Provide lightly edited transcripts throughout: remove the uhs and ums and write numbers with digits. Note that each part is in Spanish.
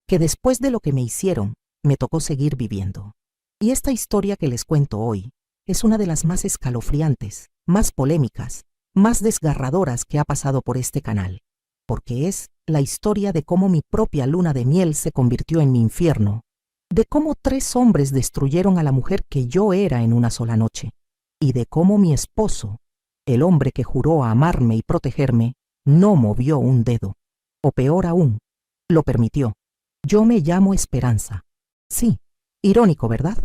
que después de lo que me hicieron, me tocó seguir viviendo. Y esta historia que les cuento hoy es una de las más escalofriantes, más polémicas, más desgarradoras que ha pasado por este canal, porque es la historia de cómo mi propia luna de miel se convirtió en mi infierno, de cómo 3 hombres destruyeron a la mujer que yo era en una sola noche, y de cómo mi esposo, el hombre que juró amarme y protegerme, no movió un dedo, o peor aún, lo permitió. Yo me llamo Esperanza. Sí, irónico, ¿verdad?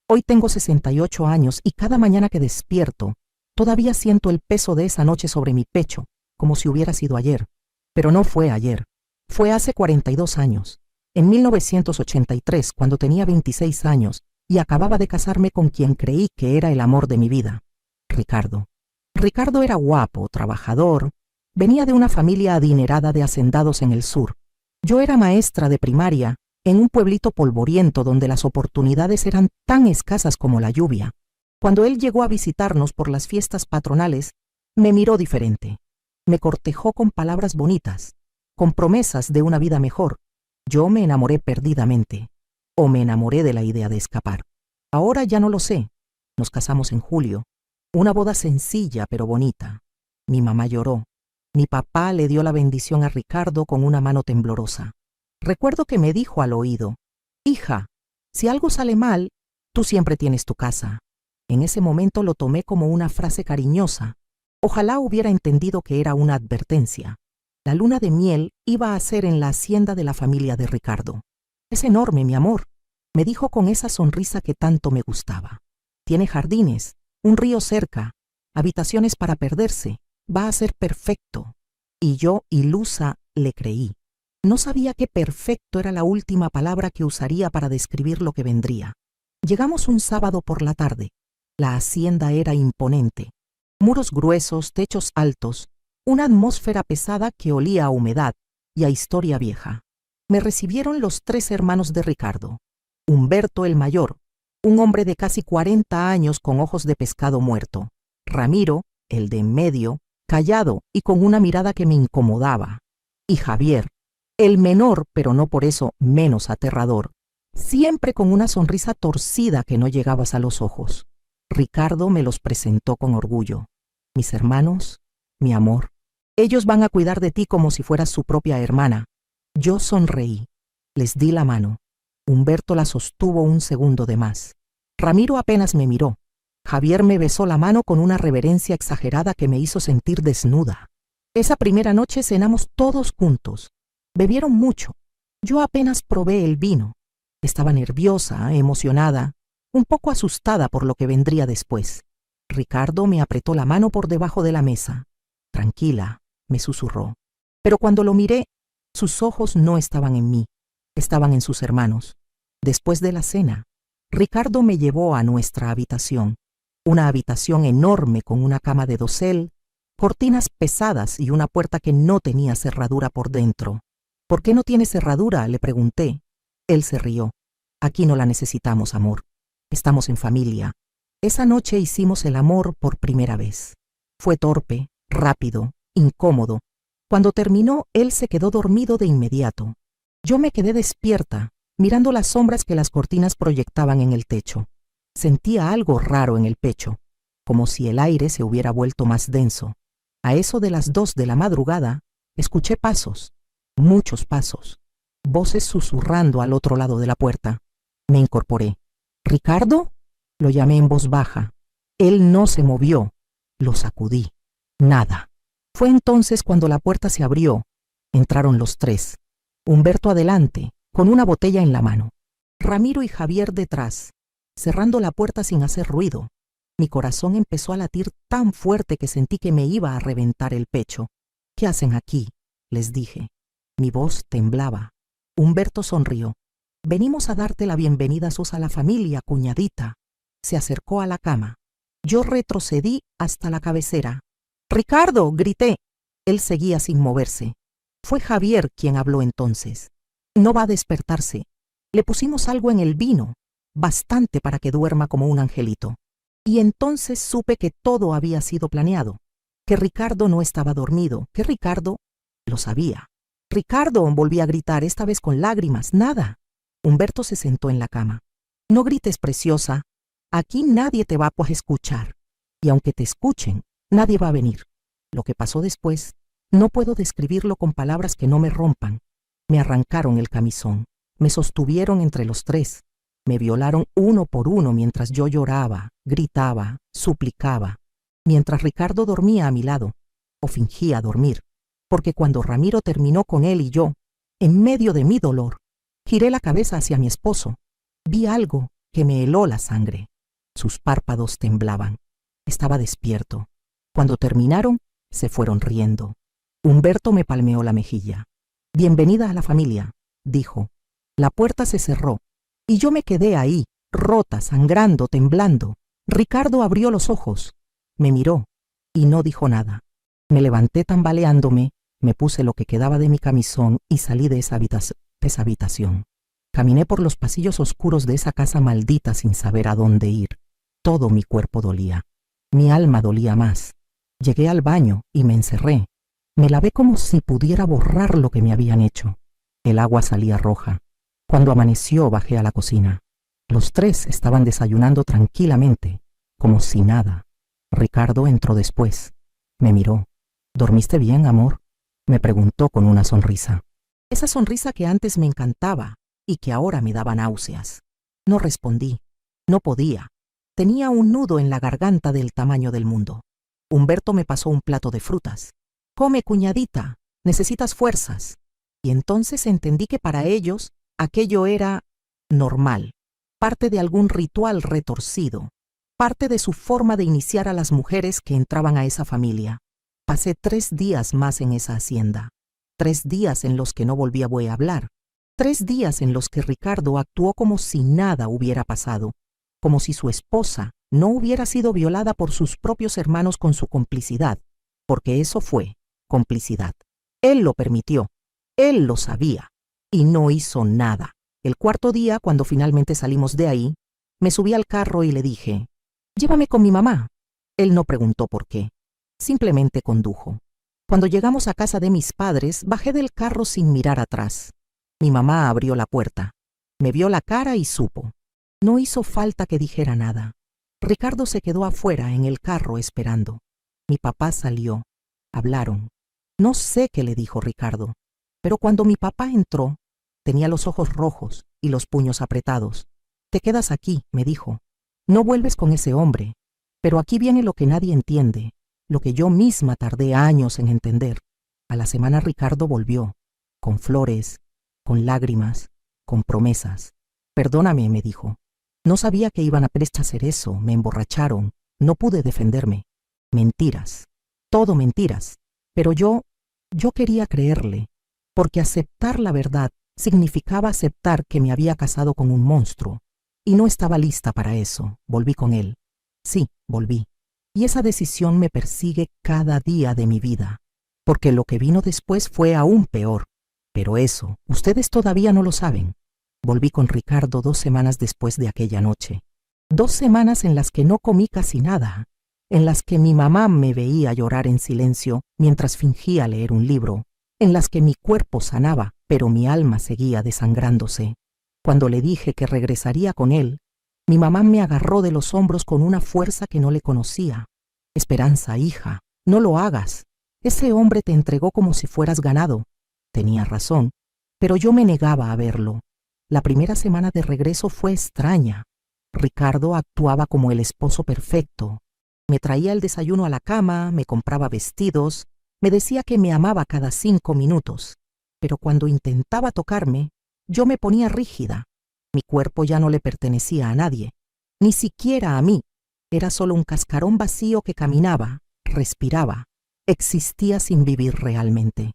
Hoy tengo 68 años y cada mañana que despierto, todavía siento el peso de esa noche sobre mi pecho, como si hubiera sido ayer. Pero no fue ayer, fue hace 42 años, en 1983, cuando tenía 26 años y acababa de casarme con quien creí que era el amor de mi vida, Ricardo. Ricardo era guapo, trabajador, venía de una familia adinerada de hacendados en el sur. Yo era maestra de primaria en un pueblito polvoriento donde las oportunidades eran tan escasas como la lluvia. Cuando él llegó a visitarnos por las fiestas patronales, me miró diferente. Me cortejó con palabras bonitas, con promesas de una vida mejor. Yo me enamoré perdidamente, o me enamoré de la idea de escapar. Ahora ya no lo sé. Nos casamos en julio. Una boda sencilla pero bonita. Mi mamá lloró. Mi papá le dio la bendición a Ricardo con una mano temblorosa. Recuerdo que me dijo al oído: «Hija, si algo sale mal, tú siempre tienes tu casa». En ese momento lo tomé como una frase cariñosa. Ojalá hubiera entendido que era una advertencia. La luna de miel iba a ser en la hacienda de la familia de Ricardo. «Es enorme, mi amor», me dijo con esa sonrisa que tanto me gustaba. «Tiene jardines, un río cerca, habitaciones para perderse. Va a ser perfecto». Y yo, ilusa, le creí. No sabía que perfecto era la última palabra que usaría para describir lo que vendría. Llegamos un sábado por la tarde. La hacienda era imponente. Muros gruesos, techos altos, una atmósfera pesada que olía a humedad y a historia vieja. Me recibieron los 3 hermanos de Ricardo. Humberto el mayor, un hombre de casi 40 años con ojos de pescado muerto. Ramiro, el de en medio, callado y con una mirada que me incomodaba. Y Javier, el menor, pero no por eso menos aterrador, siempre con una sonrisa torcida que no llegaba a los ojos. Ricardo me los presentó con orgullo. «Mis hermanos, mi amor, ellos van a cuidar de ti como si fueras su propia hermana». Yo sonreí. Les di la mano. Humberto la sostuvo un segundo de más. Ramiro apenas me miró. Javier me besó la mano con una reverencia exagerada que me hizo sentir desnuda. Esa primera noche cenamos todos juntos. Bebieron mucho. Yo apenas probé el vino. Estaba nerviosa, emocionada, un poco asustada por lo que vendría después. Ricardo me apretó la mano por debajo de la mesa. «Tranquila», me susurró. Pero cuando lo miré, sus ojos no estaban en mí, estaban en sus hermanos. Después de la cena, Ricardo me llevó a nuestra habitación. Una habitación enorme con una cama de dosel, cortinas pesadas y una puerta que no tenía cerradura por dentro. «¿Por qué no tiene cerradura?», le pregunté. Él se rió. «Aquí no la necesitamos, amor. Estamos en familia». Esa noche hicimos el amor por primera vez. Fue torpe, rápido, incómodo. Cuando terminó, él se quedó dormido de inmediato. Yo me quedé despierta, mirando las sombras que las cortinas proyectaban en el techo. Sentía algo raro en el pecho, como si el aire se hubiera vuelto más denso. A eso de las 2 de la madrugada, escuché pasos, muchos pasos, voces susurrando al otro lado de la puerta. Me incorporé. «¿Ricardo?», lo llamé en voz baja. Él no se movió. Lo sacudí. Nada. Fue entonces cuando la puerta se abrió. Entraron los 3. Humberto adelante, con una botella en la mano. Ramiro y Javier detrás, cerrando la puerta sin hacer ruido. Mi corazón empezó a latir tan fuerte que sentí que me iba a reventar el pecho. «¿Qué hacen aquí?», les dije. Mi voz temblaba. Humberto sonrió. «Venimos a darte la bienvenida a la familia, cuñadita». Se acercó a la cama. Yo retrocedí hasta la cabecera. «¡Ricardo!», grité. Él seguía sin moverse. Fue Javier quien habló entonces. «No va a despertarse. Le pusimos algo en el vino, bastante para que duerma como un angelito». Y entonces supe que todo había sido planeado, que Ricardo no estaba dormido, que Ricardo lo sabía. Ricardo, volví a gritar, esta vez con lágrimas. Nada. Humberto se sentó en la cama. No grites, preciosa. Aquí nadie te va a escuchar. Y aunque te escuchen, nadie va a venir. Lo que pasó después, no puedo describirlo con palabras que no me rompan. Me arrancaron el camisón. Me sostuvieron entre los tres. Me violaron uno por uno mientras yo lloraba, gritaba, suplicaba. Mientras Ricardo dormía a mi lado, o fingía dormir. Porque cuando Ramiro terminó con él y yo, en medio de mi dolor, giré la cabeza hacia mi esposo. Vi algo que me heló la sangre. Sus párpados temblaban. Estaba despierto. Cuando terminaron, se fueron riendo. Humberto me palmeó la mejilla. Bienvenida a la familia, dijo. La puerta se cerró, y yo me quedé ahí, rota, sangrando, temblando. Ricardo abrió los ojos, me miró, y no dijo nada. Me levanté tambaleándome, me puse lo que quedaba de mi camisón y salí de esa habitación. Caminé por los pasillos oscuros de esa casa maldita sin saber a dónde ir. Todo mi cuerpo dolía. Mi alma dolía más. Llegué al baño y me encerré. Me lavé como si pudiera borrar lo que me habían hecho. El agua salía roja. Cuando amaneció bajé a la cocina. Los tres estaban desayunando tranquilamente, como si nada. Ricardo entró después. Me miró. ¿Dormiste bien, amor?, me preguntó con una sonrisa. Esa sonrisa que antes me encantaba y que ahora me daba náuseas. No respondí. No podía. Tenía un nudo en la garganta del tamaño del mundo. Humberto me pasó un plato de frutas. Come, cuñadita, necesitas fuerzas. Y entonces entendí que para ellos aquello era normal, parte de algún ritual retorcido, parte de su forma de iniciar a las mujeres que entraban a esa familia. Pasé 3 días más en esa hacienda, 3 días en los que no volví a hablar, 3 días en los que Ricardo actuó como si nada hubiera pasado, como si su esposa no hubiera sido violada por sus propios hermanos con su complicidad, porque eso fue complicidad. Él lo permitió, él lo sabía, y no hizo nada. El 4.º día, cuando finalmente salimos de ahí, me subí al carro y le dije, «Llévame con mi mamá». Él no preguntó por qué. Simplemente condujo. Cuando llegamos a casa de mis padres, bajé del carro sin mirar atrás. Mi mamá abrió la puerta. Me vio la cara y supo. No hizo falta que dijera nada. Ricardo se quedó afuera en el carro esperando. Mi papá salió. Hablaron. No sé qué le dijo Ricardo, pero cuando mi papá entró, tenía los ojos rojos y los puños apretados. «Te quedas aquí», me dijo. «No vuelves con ese hombre». Pero aquí viene lo que nadie entiende. Lo que yo misma tardé años en entender. A la semana Ricardo volvió, con flores, con lágrimas, con promesas. «Perdóname», me dijo. «No sabía que iban a hacer eso, me emborracharon, no pude defenderme». Mentiras, todo mentiras. Pero yo quería creerle, porque aceptar la verdad significaba aceptar que me había casado con un monstruo, y no estaba lista para eso. Volví con él. Sí, volví. Y esa decisión me persigue cada día de mi vida, porque lo que vino después fue aún peor. Pero eso, ustedes todavía no lo saben. Volví con Ricardo 2 semanas después de aquella noche. 2 semanas en las que no comí casi nada, en las que mi mamá me veía llorar en silencio mientras fingía leer un libro, en las que mi cuerpo sanaba, pero mi alma seguía desangrándose. Cuando le dije que regresaría con él, mi mamá me agarró de los hombros con una fuerza que no le conocía. «Esperanza, hija, no lo hagas. Ese hombre te entregó como si fueras ganado». Tenía razón, pero yo me negaba a verlo. La primera semana de regreso fue extraña. Ricardo actuaba como el esposo perfecto. Me traía el desayuno a la cama, me compraba vestidos, me decía que me amaba cada 5 minutos. Pero cuando intentaba tocarme, yo me ponía rígida. Mi cuerpo ya no le pertenecía a nadie, ni siquiera a mí. Era solo un cascarón vacío que caminaba, respiraba, existía sin vivir realmente.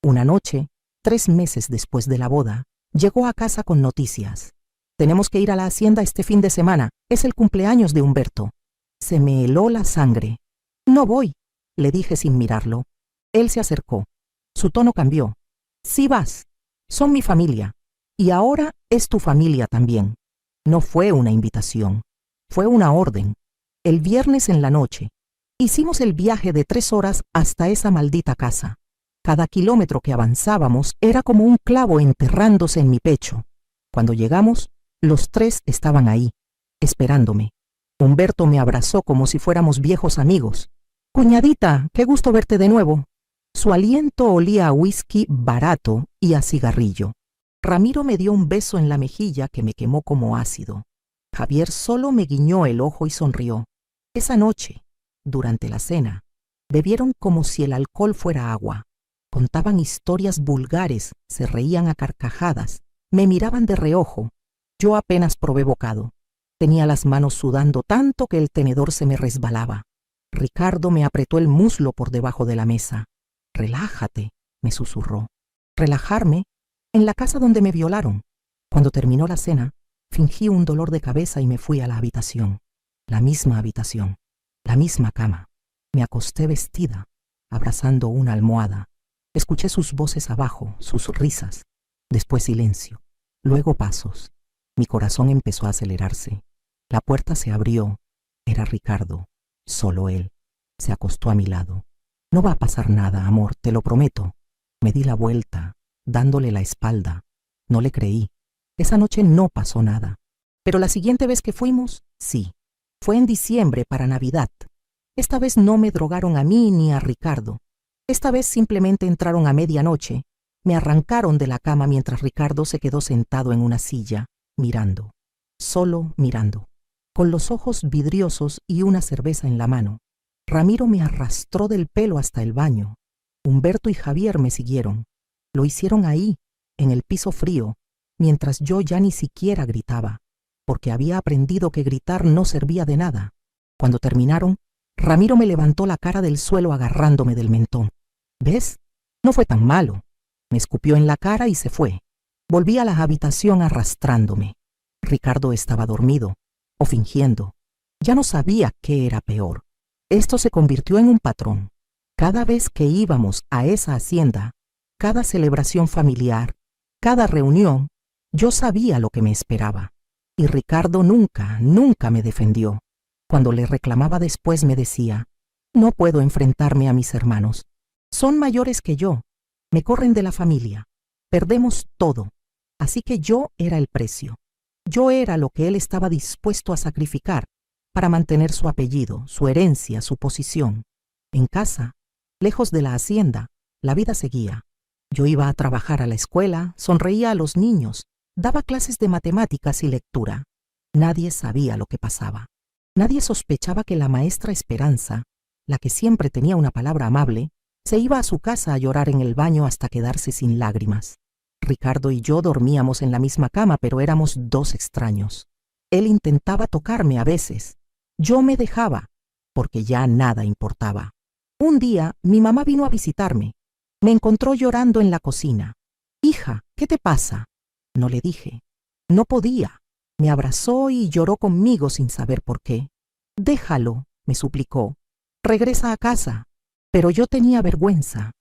Una noche, 3 meses después de la boda, llegó a casa con noticias. «Tenemos que ir a la hacienda este fin de semana, es el cumpleaños de Humberto». Se me heló la sangre. «No voy», le dije sin mirarlo. Él se acercó. Su tono cambió. «Sí vas, son mi familia. Y ahora es tu familia también». No fue una invitación, fue una orden. El viernes en la noche, hicimos el viaje de 3 horas hasta esa maldita casa. Cada kilómetro que avanzábamos era como un clavo enterrándose en mi pecho. Cuando llegamos, los tres estaban ahí, esperándome. Humberto me abrazó como si fuéramos viejos amigos. «Cuñadita, qué gusto verte de nuevo». Su aliento olía a whisky barato y a cigarrillo. Ramiro me dio un beso en la mejilla que me quemó como ácido. Javier solo me guiñó el ojo y sonrió. Esa noche, durante la cena, bebieron como si el alcohol fuera agua. Contaban historias vulgares, se reían a carcajadas, me miraban de reojo. Yo apenas probé bocado. Tenía las manos sudando tanto que el tenedor se me resbalaba. Ricardo me apretó el muslo por debajo de la mesa. «Relájate», me susurró. Relajarme en la casa donde me violaron. Cuando terminó la cena, fingí un dolor de cabeza y me fui a la habitación. La misma habitación, la misma cama. Me acosté vestida, abrazando una almohada. Escuché sus voces abajo, sus risas. Después silencio, luego pasos. Mi corazón empezó a acelerarse. La puerta se abrió. Era Ricardo, solo él. Se acostó a mi lado. «No va a pasar nada, amor, te lo prometo». Me di la vuelta, dándole la espalda. No le creí. Esa noche no pasó nada. Pero la siguiente vez que fuimos, sí. Fue en diciembre para Navidad. Esta vez no me drogaron a mí ni a Ricardo. Esta vez simplemente entraron a medianoche. Me arrancaron de la cama mientras Ricardo se quedó sentado en una silla, mirando. Solo mirando. Con los ojos vidriosos y una cerveza en la mano. Ramiro me arrastró del pelo hasta el baño. Humberto y Javier me siguieron. Lo hicieron ahí, en el piso frío, mientras yo ya ni siquiera gritaba, porque había aprendido que gritar no servía de nada. Cuando terminaron, Ramiro me levantó la cara del suelo agarrándome del mentón. «¿Ves? No fue tan malo». Me escupió en la cara y se fue. Volví a la habitación arrastrándome. Ricardo estaba dormido, o fingiendo. Ya no sabía qué era peor. Esto se convirtió en un patrón. Cada vez que íbamos a esa hacienda, cada celebración familiar, cada reunión, yo sabía lo que me esperaba. Y Ricardo nunca me defendió. Cuando le reclamaba después me decía: «No puedo enfrentarme a mis hermanos. Son mayores que yo. Me corren de la familia. Perdemos todo. Así que yo era el precio. Yo era lo que él estaba dispuesto a sacrificar para mantener su apellido, su herencia, su posición. En casa, lejos de la hacienda, la vida seguía. Yo iba a trabajar a la escuela, sonreía a los niños, daba clases de matemáticas y lectura. Nadie sabía lo que pasaba. Nadie sospechaba que la maestra Esperanza, la que siempre tenía una palabra amable, se iba a su casa a llorar en el baño hasta quedarse sin lágrimas. Ricardo y yo dormíamos en la misma cama, pero éramos dos extraños. Él intentaba tocarme a veces. Yo me dejaba, porque ya nada importaba. Un día, mi mamá vino a visitarme. Me encontró llorando en la cocina. «Hija, ¿qué te pasa?». No le dije. No podía. Me abrazó y lloró conmigo sin saber por qué. «Déjalo», me suplicó. «Regresa a casa». Pero yo tenía vergüenza.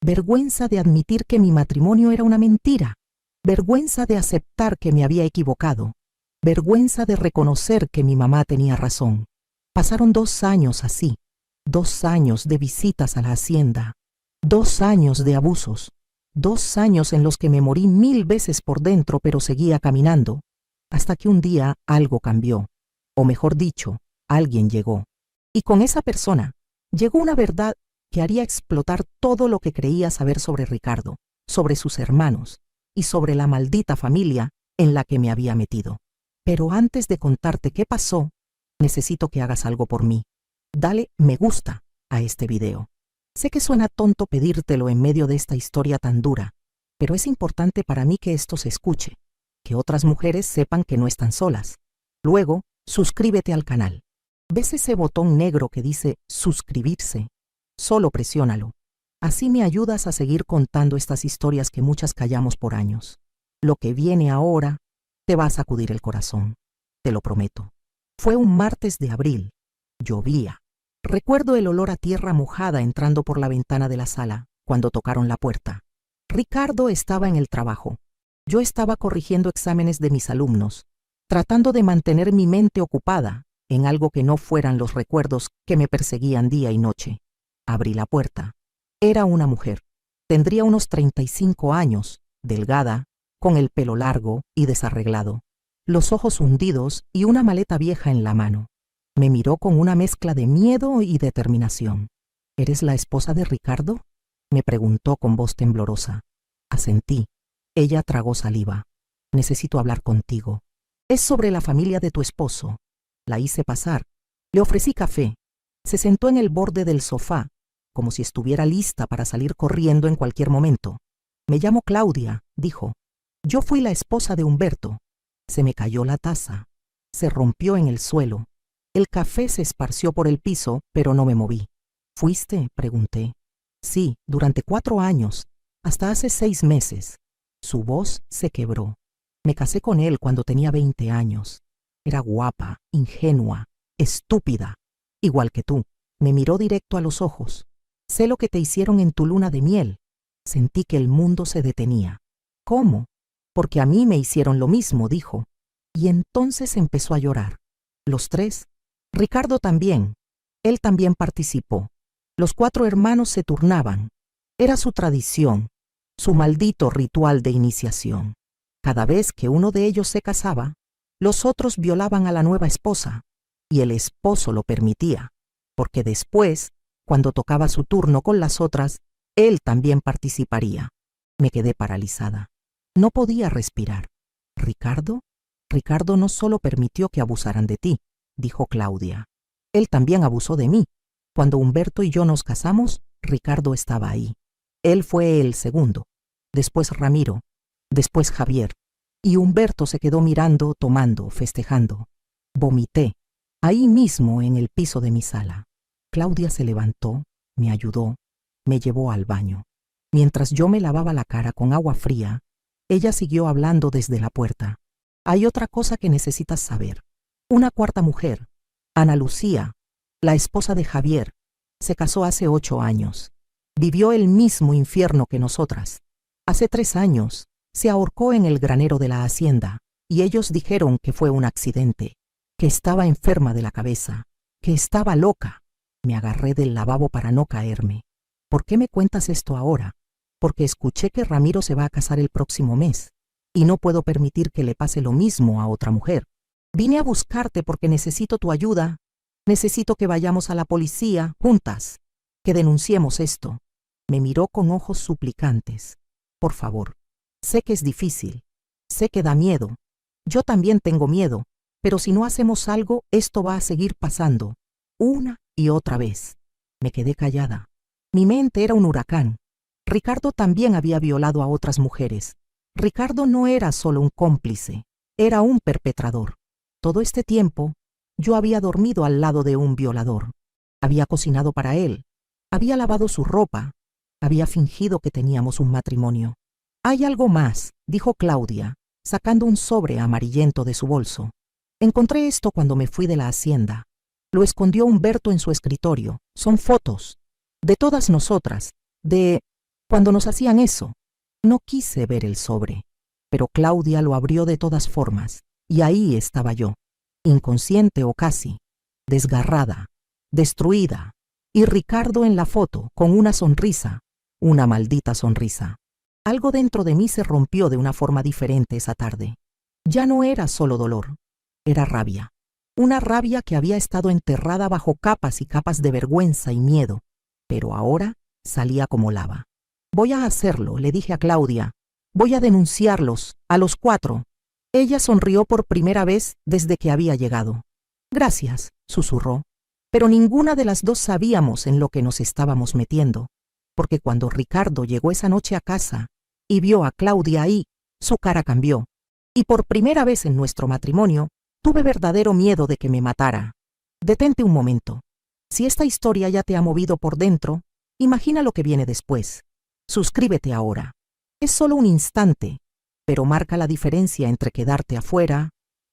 Vergüenza de admitir que mi matrimonio era una mentira. Vergüenza de aceptar que me había equivocado. Vergüenza de reconocer que mi mamá tenía razón. Pasaron 2 años así. 2 años de visitas a la hacienda. 2 años de abusos. 2 años en los que me morí 1000 veces por dentro, pero seguía caminando. Hasta que un día algo cambió. O mejor dicho, alguien llegó. Y con esa persona llegó una verdad que haría explotar todo lo que creía saber sobre Ricardo, sobre sus hermanos y sobre la maldita familia en la que me había metido. Pero antes de contarte qué pasó, necesito que hagas algo por mí. Dale me gusta a este video. Sé que suena tonto pedírtelo en medio de esta historia tan dura, pero es importante para mí que esto se escuche, que otras mujeres sepan que no están solas. Luego, suscríbete al canal. ¿Ves ese botón negro que dice suscribirse? Solo presiónalo. Así me ayudas a seguir contando estas historias que muchas callamos por años. Lo que viene ahora te va a sacudir el corazón. Te lo prometo. Fue un martes de abril. Llovía. Recuerdo el olor a tierra mojada entrando por la ventana de la sala cuando tocaron la puerta. Ricardo estaba en el trabajo. Yo estaba corrigiendo exámenes de mis alumnos, tratando de mantener mi mente ocupada en algo que no fueran los recuerdos que me perseguían día y noche. Abrí la puerta. Era una mujer. Tendría unos 35 años, delgada, con el pelo largo y desarreglado, los ojos hundidos y una maleta vieja en la mano. Me miró con una mezcla de miedo y determinación. ¿Eres la esposa de Ricardo?, me preguntó con voz temblorosa. Asentí. Ella tragó saliva. Necesito hablar contigo. Es sobre la familia de tu esposo. La hice pasar. Le ofrecí café. Se sentó en el borde del sofá, como si estuviera lista para salir corriendo en cualquier momento. Me llamo Claudia, dijo. Yo fui la esposa de Humberto. Se me cayó la taza. Se rompió en el suelo. El café se esparció por el piso, pero no me moví. ¿Fuiste?, pregunté. Sí, durante 4 años, hasta hace 6 meses. Su voz se quebró. Me casé con él cuando tenía 20 años. Era guapa, ingenua, estúpida, igual que tú. Me miró directo a los ojos. Sé lo que te hicieron en tu luna de miel. Sentí que el mundo se detenía. ¿Cómo? Porque a mí me hicieron lo mismo, dijo. Y entonces empezó a llorar. Los 3. Ricardo también. Él también participó. Los 4 hermanos se turnaban. Era su tradición, su maldito ritual de iniciación. Cada vez que uno de ellos se casaba, los otros violaban a la nueva esposa, y el esposo lo permitía, porque después, cuando tocaba su turno con las otras, él también participaría. Me quedé paralizada. No podía respirar. ¿Ricardo? Ricardo no solo permitió que abusaran de ti, dijo Claudia. Él también abusó de mí. Cuando Humberto y yo nos casamos, Ricardo estaba ahí. Él fue el segundo, después Ramiro, después Javier. Y Humberto se quedó mirando, tomando, festejando. Vomité, ahí mismo en el piso de mi sala. Claudia se levantó, me ayudó, me llevó al baño. Mientras yo me lavaba la cara con agua fría, ella siguió hablando desde la puerta. Hay otra cosa que necesitas saber. Una cuarta mujer, Ana Lucía, la esposa de Javier, se casó hace 8 años. Vivió el mismo infierno que nosotras. Hace 3 años se ahorcó en el granero de la hacienda y ellos dijeron que fue un accidente, que estaba enferma de la cabeza, que estaba loca. Me agarré del lavabo para no caerme. ¿Por qué me cuentas esto ahora? Porque escuché que Ramiro se va a casar el próximo mes y no puedo permitir que le pase lo mismo a otra mujer. Vine a buscarte porque necesito tu ayuda. Necesito que vayamos a la policía, juntas, que denunciemos esto. Me miró con ojos suplicantes. Por favor, sé que es difícil, sé que da miedo. Yo también tengo miedo, pero si no hacemos algo, esto va a seguir pasando, una y otra vez. Me quedé callada. Mi mente era un huracán. Ricardo también había violado a otras mujeres. Ricardo no era solo un cómplice, era un perpetrador. Todo este tiempo, yo había dormido al lado de un violador. Había cocinado para él. Había lavado su ropa. Había fingido que teníamos un matrimonio. Hay algo más, dijo Claudia, sacando un sobre amarillento de su bolso. Encontré esto cuando me fui de la hacienda. Lo escondió Humberto en su escritorio. Son fotos. De todas nosotras. De cuando nos hacían eso. No quise ver el sobre. Pero Claudia lo abrió de todas formas. Y ahí estaba yo. Inconsciente o casi, desgarrada, destruida, y Ricardo en la foto con una sonrisa, una maldita sonrisa. Algo dentro de mí se rompió de una forma diferente esa tarde. Ya no era solo dolor, era rabia. Una rabia que había estado enterrada bajo capas y capas de vergüenza y miedo, pero ahora salía como lava. Voy a hacerlo, le dije a Claudia. Voy a denunciarlos, a los 4. Ella sonrió por primera vez desde que había llegado. Gracias, susurró. Pero ninguna de las dos sabíamos en lo que nos estábamos metiendo, porque cuando Ricardo llegó esa noche a casa y vio a Claudia ahí, su cara cambió. Y por primera vez en nuestro matrimonio, tuve verdadero miedo de que me matara. Detente un momento. Si esta historia ya te ha movido por dentro, imagina lo que viene después. Suscríbete ahora. Es solo un instante, pero marca la diferencia entre quedarte afuera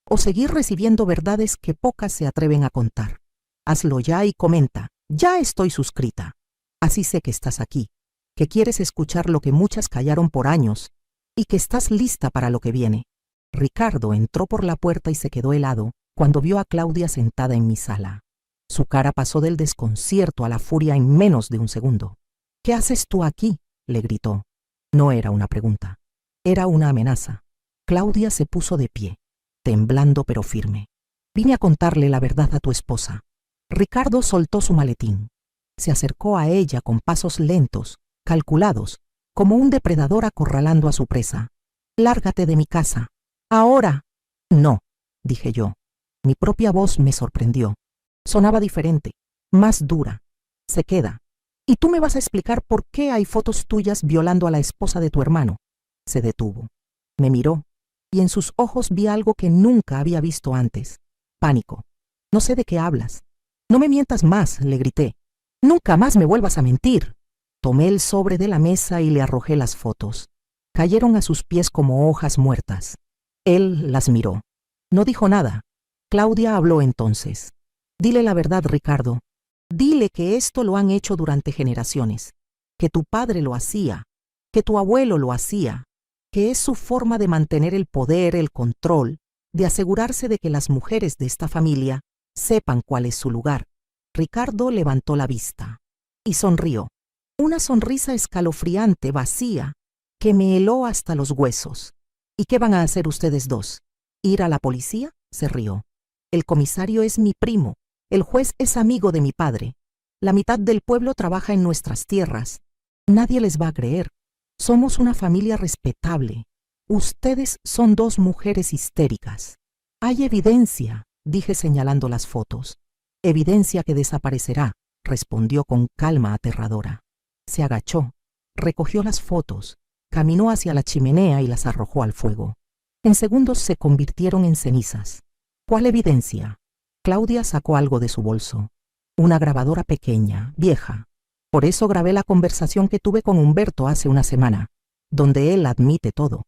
o seguir recibiendo verdades que pocas se atreven a contar. Hazlo ya y comenta, ya estoy suscrita. Así sé que estás aquí, que quieres escuchar lo que muchas callaron por años y que estás lista para lo que viene. Ricardo entró por la puerta y se quedó helado cuando vio a Claudia sentada en mi sala. Su cara pasó del desconcierto a la furia en menos de un segundo. ¿Qué haces tú aquí?, le gritó. No era una pregunta, era una amenaza. Claudia se puso de pie, temblando pero firme. Vine a contarle la verdad a tu esposa. Ricardo soltó su maletín. Se acercó a ella con pasos lentos, calculados, como un depredador acorralando a su presa. Lárgate de mi casa. Ahora. No, dije yo. Mi propia voz me sorprendió. Sonaba diferente, más dura. Se queda. ¿Y tú me vas a explicar por qué hay fotos tuyas violando a la esposa de tu hermano? Se detuvo. Me miró, y en sus ojos vi algo que nunca había visto antes. Pánico. No sé de qué hablas. No me mientas más, le grité. Nunca más me vuelvas a mentir. Tomé el sobre de la mesa y le arrojé las fotos. Cayeron a sus pies como hojas muertas. Él las miró. No dijo nada. Claudia habló entonces. Dile la verdad, Ricardo. Dile que esto lo han hecho durante generaciones, que tu padre lo hacía, que tu abuelo lo hacía, que es su forma de mantener el poder, el control, de asegurarse de que las mujeres de esta familia sepan cuál es su lugar. Ricardo levantó la vista y sonrió. Una sonrisa escalofriante, vacía, que me heló hasta los huesos. ¿Y qué van a hacer ustedes dos? ¿Ir a la policía? Se rió. El comisario es mi primo. El juez es amigo de mi padre. La mitad del pueblo trabaja en nuestras tierras. Nadie les va a creer. Somos una familia respetable. Ustedes son dos mujeres histéricas. Hay evidencia, dije señalando las fotos. Evidencia que desaparecerá, respondió con calma aterradora. Se agachó, recogió las fotos, caminó hacia la chimenea y las arrojó al fuego. En segundos se convirtieron en cenizas. ¿Cuál evidencia? Claudia sacó algo de su bolso. Una grabadora pequeña, vieja. Por eso grabé la conversación que tuve con Humberto hace una semana, donde él admite todo,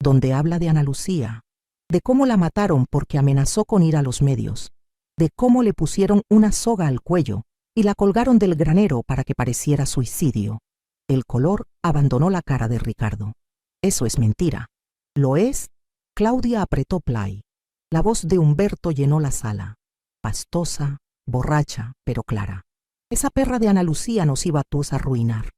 donde habla de Ana Lucía, de cómo la mataron porque amenazó con ir a los medios, de cómo le pusieron una soga al cuello y la colgaron del granero para que pareciera suicidio. El color abandonó la cara de Ricardo. Eso es mentira. ¿Lo es? Claudia apretó play. La voz de Humberto llenó la sala. Pastosa, borracha, pero clara. Esa perra de Ana Lucía nos iba a todos a arruinar.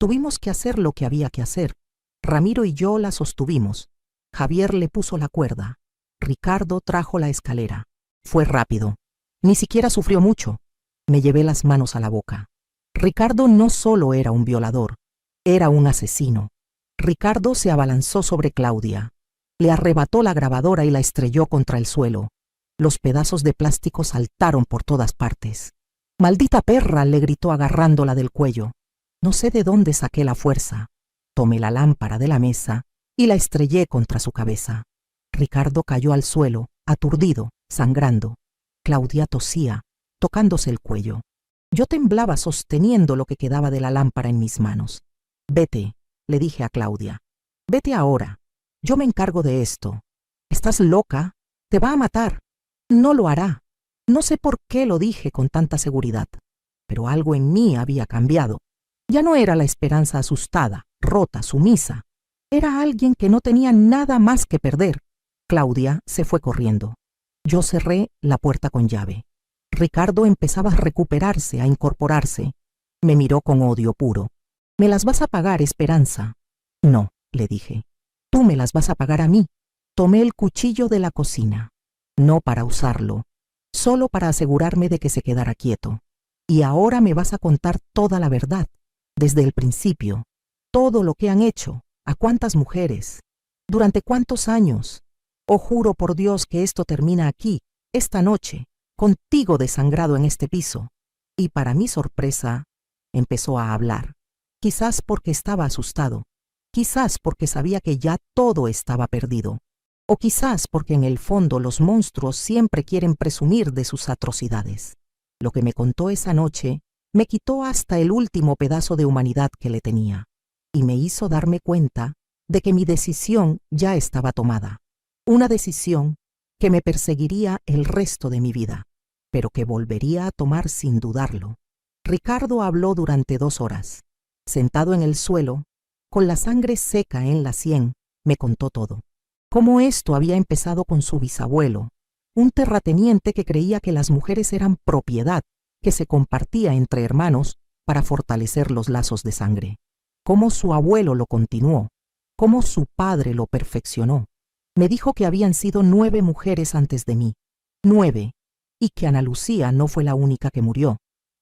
Tuvimos que hacer lo que había que hacer. Ramiro y yo la sostuvimos. Javier le puso la cuerda. Ricardo trajo la escalera. Fue rápido. Ni siquiera sufrió mucho. Me llevé las manos a la boca. Ricardo no solo era un violador, era un asesino. Ricardo se abalanzó sobre Claudia. Le arrebató la grabadora y la estrelló contra el suelo. Los pedazos de plástico saltaron por todas partes. «¡Maldita perra!», le gritó agarrándola del cuello. No sé de dónde saqué la fuerza. Tomé la lámpara de la mesa y la estrellé contra su cabeza. Ricardo cayó al suelo, aturdido, sangrando. Claudia tosía, tocándose el cuello. Yo temblaba sosteniendo lo que quedaba de la lámpara en mis manos. «Vete», le dije a Claudia. «Vete ahora. Yo me encargo de esto. ¿Estás loca? Te va a matar». No lo hará. No sé por qué lo dije con tanta seguridad, pero algo en mí había cambiado. Ya no era la esperanza asustada, rota, sumisa. Era alguien que no tenía nada más que perder. Claudia se fue corriendo. Yo cerré la puerta con llave. Ricardo empezaba a recuperarse, a incorporarse. Me miró con odio puro. «¿Me las vas a pagar, Esperanza?» «No», le dije. «Tú me las vas a pagar a mí». Tomé el cuchillo de la cocina. No para usarlo, solo para asegurarme de que se quedara quieto. Y ahora me vas a contar toda la verdad, desde el principio, todo lo que han hecho, a cuántas mujeres, durante cuántos años. Oh, juro por Dios que esto termina aquí, esta noche, contigo desangrado en este piso. Y para mi sorpresa, empezó a hablar, quizás porque estaba asustado, quizás porque sabía que ya todo estaba perdido. O quizás porque en el fondo los monstruos siempre quieren presumir de sus atrocidades. Lo que me contó esa noche me quitó hasta el último pedazo de humanidad que le tenía, y me hizo darme cuenta de que mi decisión ya estaba tomada. Una decisión que me perseguiría el resto de mi vida, pero que volvería a tomar sin dudarlo. Ricardo habló durante 2 horas. Sentado en el suelo, con la sangre seca en la sien, me contó todo. Cómo esto había empezado con su bisabuelo, un terrateniente que creía que las mujeres eran propiedad que se compartía entre hermanos para fortalecer los lazos de sangre. cómo su abuelo lo continuó, cómo su padre lo perfeccionó. Me dijo que habían sido 9 mujeres antes de mí, 9, y que Ana Lucía no fue la única que murió.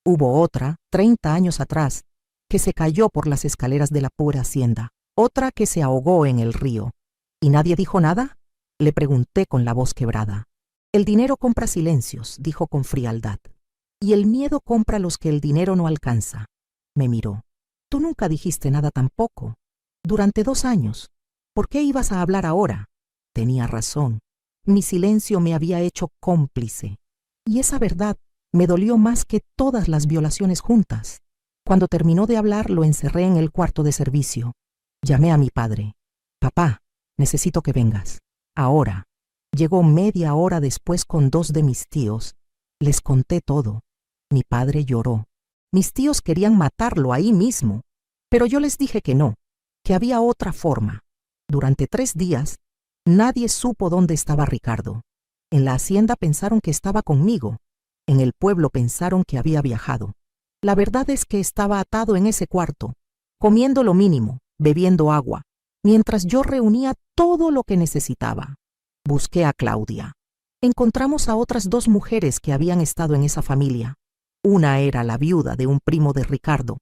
Hubo otra, 30 años atrás, que se cayó por las escaleras de la pobre hacienda, otra que se ahogó en el río. ¿Y nadie dijo nada?, le pregunté con la voz quebrada. El dinero compra silencios, dijo con frialdad, y el miedo compra los que el dinero no alcanza. Me miró. Tú nunca dijiste nada tampoco. Durante 2 años. ¿Por qué ibas a hablar ahora? Tenía razón. Mi silencio me había hecho cómplice. Y esa verdad me dolió más que todas las violaciones juntas. Cuando terminó de hablar, lo encerré en el cuarto de servicio. Llamé a mi padre. Papá, necesito que vengas. Ahora. Llegó media hora después con 2 de mis tíos. Les conté todo. Mi padre lloró. Mis tíos querían matarlo ahí mismo, pero yo les dije que no, que había otra forma. Durante 3 días, nadie supo dónde estaba Ricardo. En la hacienda pensaron que estaba conmigo. En el pueblo pensaron que había viajado. La verdad es que estaba atado en ese cuarto, comiendo lo mínimo, bebiendo agua, mientras yo reunía todo lo que necesitaba. Busqué a Claudia. Encontramos a otras 2 mujeres que habían estado en esa familia. Una era la viuda de un primo de Ricardo.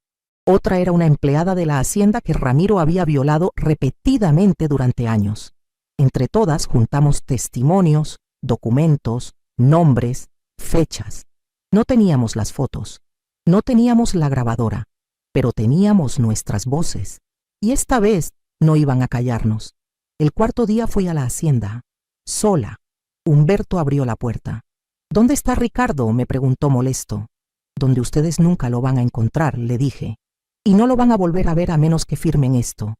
Otra era una empleada de la hacienda que Ramiro había violado repetidamente durante años. Entre todas juntamos testimonios, documentos, nombres, fechas. No teníamos las fotos, no teníamos la grabadora, pero teníamos nuestras voces. Y esta vez no iban a callarnos. El 4.º día fui a la hacienda, sola. Humberto abrió la puerta. ¿Dónde está Ricardo?, me preguntó molesto. Donde ustedes nunca lo van a encontrar, le dije. Y no lo van a volver a ver a menos que firmen esto.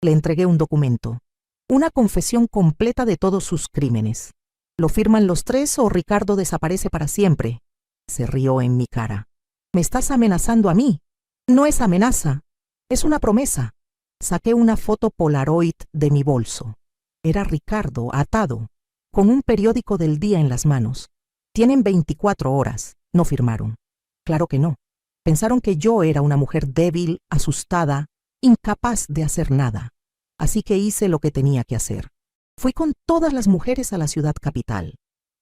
Le entregué un documento. Una confesión completa de todos sus crímenes. ¿Lo firman los 3 o Ricardo desaparece para siempre? Se rió en mi cara. ¿Me estás amenazando a mí? No es amenaza. Es una promesa. Saqué una foto Polaroid de mi bolso. Era Ricardo atado, con un periódico del día en las manos. Tienen 24 horas. No firmaron. Claro que no. Pensaron que yo era una mujer débil, asustada, incapaz de hacer nada. Así que hice lo que tenía que hacer. Fui con todas las mujeres a la ciudad capital,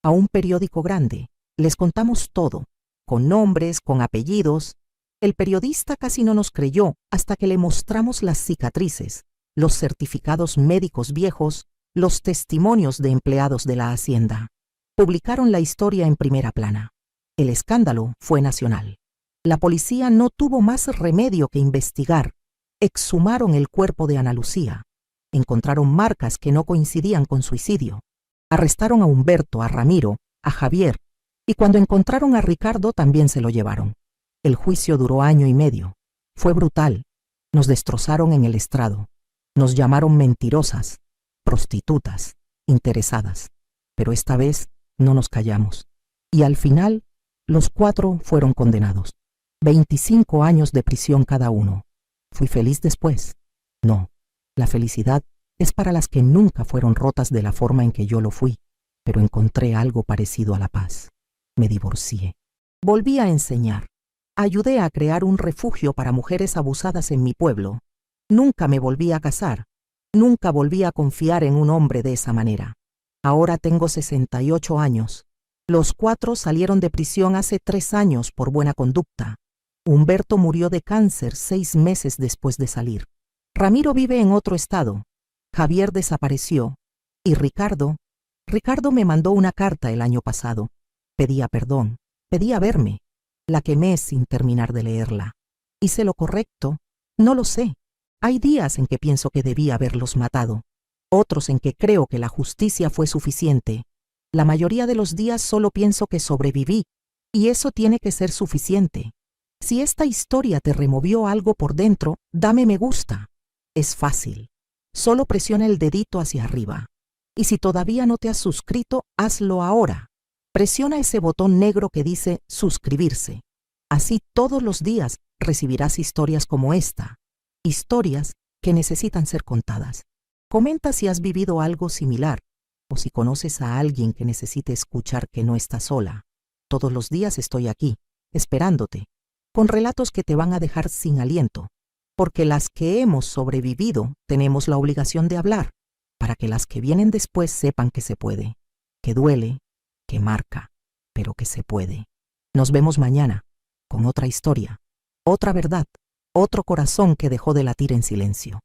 a un periódico grande. Les contamos todo, con nombres, con apellidos. El periodista casi no nos creyó hasta que le mostramos las cicatrices, los certificados médicos viejos, los testimonios de empleados de la hacienda. Publicaron la historia en primera plana. El escándalo fue nacional. La policía no tuvo más remedio que investigar. Exhumaron el cuerpo de Ana Lucía. Encontraron marcas que no coincidían con suicidio. Arrestaron a Humberto, a Ramiro, a Javier, y cuando encontraron a Ricardo también se lo llevaron. El juicio duró 1 año y medio. Fue brutal. Nos destrozaron en el estrado. Nos llamaron mentirosas, prostitutas, interesadas. Pero esta vez no nos callamos. Y al final, los 4 fueron condenados. 25 años de prisión cada uno. ¿Fui feliz después? No. La felicidad es para las que nunca fueron rotas de la forma en que yo lo fui, pero encontré algo parecido a la paz. Me divorcié. Volví a enseñar. Ayudé a crear un refugio para mujeres abusadas en mi pueblo. Nunca me volví a casar. Nunca volví a confiar en un hombre de esa manera. Ahora tengo 68 años. Los 4 salieron de prisión hace 3 años por buena conducta. Humberto murió de cáncer 6 meses después de salir. Ramiro vive en otro estado. Javier desapareció. Y Ricardo me mandó una carta el año pasado. Pedía perdón, pedía verme. La quemé sin terminar de leerla. ¿Hice lo correcto? No lo sé. Hay días en que pienso que debí haberlos matado. Otros en que creo que la justicia fue suficiente. La mayoría de los días solo pienso que sobreviví, y eso tiene que ser suficiente. Si esta historia te removió algo por dentro, dame me gusta. Es fácil. Solo presiona el dedito hacia arriba. Y si todavía no te has suscrito, hazlo ahora. Presiona ese botón negro que dice suscribirse. Así todos los días recibirás historias como esta. Historias que necesitan ser contadas. Comenta si has vivido algo similar o si conoces a alguien que necesite escuchar que no está sola. Todos los días estoy aquí, esperándote, con relatos que te van a dejar sin aliento, porque las que hemos sobrevivido tenemos la obligación de hablar, para que las que vienen después sepan que se puede, que duele, que marca, pero que se puede. Nos vemos mañana, con otra historia, otra verdad, otro corazón que dejó de latir en silencio.